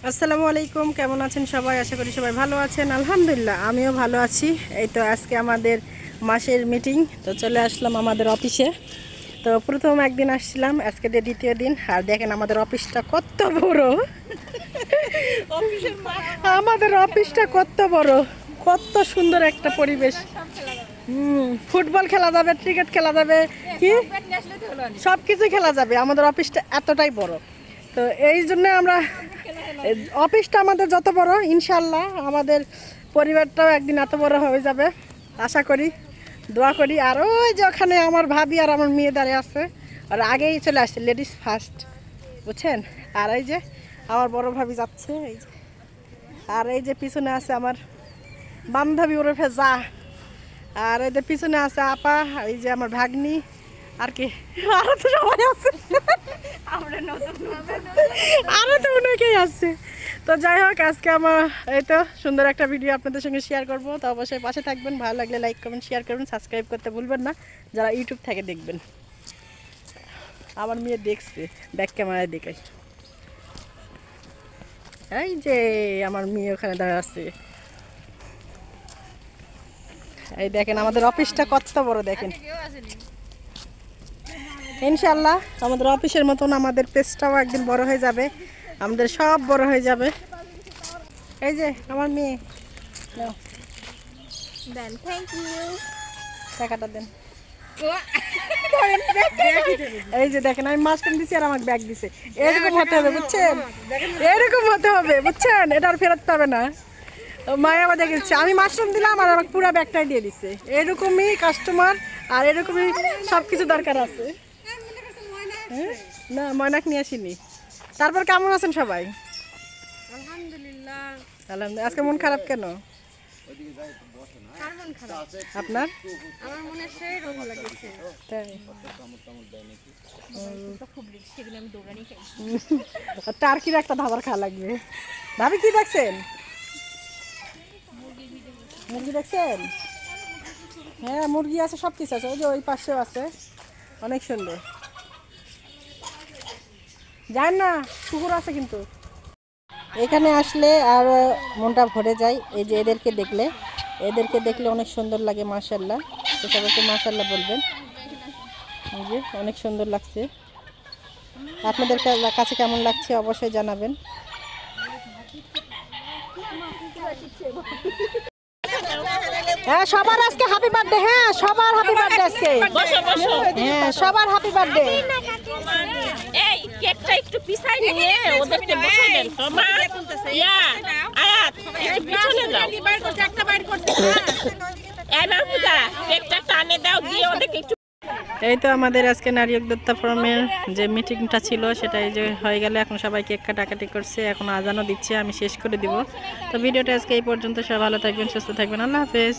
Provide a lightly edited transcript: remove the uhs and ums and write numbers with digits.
আসসালামু আলাইকুম, কেমন আছেন সবাই? আশা করি সবাই ভালো আছেন। আলহামদুলিল্লাহ আমিও ভালো আছি। এই তো আজকে আমাদের মাসের মিটিং, তো চলে আসলাম আমাদের অফিসে। তো প্রথম একদিন আসছিলাম, আজকে দিয়ে দ্বিতীয় দিন। আর দেখেন আমাদের অফিসটা কত বড়। আমাদের অফিসটা কত বড়, কত সুন্দর একটা পরিবেশ। ফুটবল খেলা যাবে, ক্রিকেট খেলা যাবে, কি সব কিছু খেলা যাবে। আমাদের অফিসটা এতটাই বড়, তো এই জন্য আমরা অফিসটা আমাদের যত বড়, ইনশাল্লাহ আমাদের পরিবারটাও একদিন এত বড় হয়ে যাবে আশা করি, দোয়া করি। আর ওই যে ওখানে আমার ভাবি আর আমার মেয়ে দাঁড়িয়ে আছে, আর আগেই চলে আসছে, লেডিস ফার্স্ট, বুঝছেন। আর এই যে আমার বড় ভাবি যাচ্ছে, এই যে। আর এই যে পিছনে আছে আমার বান্ধবী ওরফে যা। আর এই যে পিছনে আছে আপা, এই যে আমার ভাগ্নি, আর কি আরো তো সবাই আছে, আরো তো অনেকেই আছে। তো যাই হোক, আজকে আমার এই তো সুন্দর একটা ভিডিও আপনাদের সঙ্গে শেয়ার করবো। তো অবশ্যই পাশে থাকবেন, ভালো লাগলে লাইক কমেন্ট শেয়ার করবেন, সাবস্ক্রাইব করতে ভুলবেন না যারা ইউটিউব থেকে দেখবেন। আমার মেয়ে দেখছে, ব্যাক ক্যামেরায় দেখাই, এই যে আমার মেয়ে ওখানে দাঁড়া আছে। এই দেখেন আমাদের অফিসটা কত বড়, দেখেন। ইনশাল্লাহ আমাদের অফিসের মতন আমাদের পেজটাও একদিন বড় হয়ে যাবে, আমাদের সব বড় হয়ে যাবে। এই যে আমার মেয়ে, দেন, থ্যাংক ইউ। টাকাটা দেন। এই যে দেখেন আমি মাস্টার দিছি আর আমাকে ব্যাগ দিছে, এরকম হতে হবে বুঝছেন, এরকম হতে হবে বুঝছেন, এটা আর ফেরত পাবে না। মায়া আবার দেখেছে আমি মাশরুম দিলাম আর আমাকে পুরো ব্যাগটাই দিয়ে দিচ্ছে। এরকমই কাস্টমার আর এরকমই সব কিছু দরকার আছে। না ময়নাক নিয়ে আসিনি। তারপর কেমন আছেন সবাই? আলহামদুলিল্লাহ। আলহামদুলিল্লাহ। আজকে মন খারাপ কেন আপনার? আমার মনে সেই রোগ লাগছে। তাই খুব রিস্ক, সেগুলো আমি দৌড়ানি খাই। টার্কির একটা খাবার খাওয়া লাগবে। ভাবি কি দেখছেন? মুরগি দেখছেন? হ্যাঁ মুরগি আছে, সব কিছু আছে। ওই যে ওই পাশেও আছে, অনেক সুন্দর। যান না, কুকুর আছে কিন্তু। এখানে আসলে আর মনটা ভরে যায়। এই যে এদেরকে দেখলে অনেক সুন্দর লাগে, মাশাআল্লাহ। তো সবাইকে মাশাআল্লাহ বলবেন। এই যে অনেক সুন্দর লাগছে। আপনাদের কাছে কেমন লাগছে অবশ্যই জানাবেন। হ্যাঁ সবার আজকে হ্যাপি বার্থডে। হ্যাঁ সবার হ্যাপি বার্থডে আজকে। হ্যাঁ সবার হ্যাপি বার্থডে। এই কেকটা একটু পিছাই নিয়ে ওদেরকে বসাই দেন তো মা। ইয়া আয়াত একটু পিছনে যাও। এই মাহমুদা কেকটা টানে দাও, দিয়ে ওদেরকে একটু। এই তো আমাদের আজকে নারী উদ্যোক্তা ফোরামের যে মিটিংটা ছিল সেটা এই যে হয়ে গেল। এখন সবাই কেক কাটাকাটি করছে, এখন আজানও দিচ্ছে, আমি শেষ করে দিব। তো ভিডিওটা আজকে এই পর্যন্ত। সবাই ভালো থাকবেন, সুস্থ থাকবেন, আল্লাহ হাফেজ।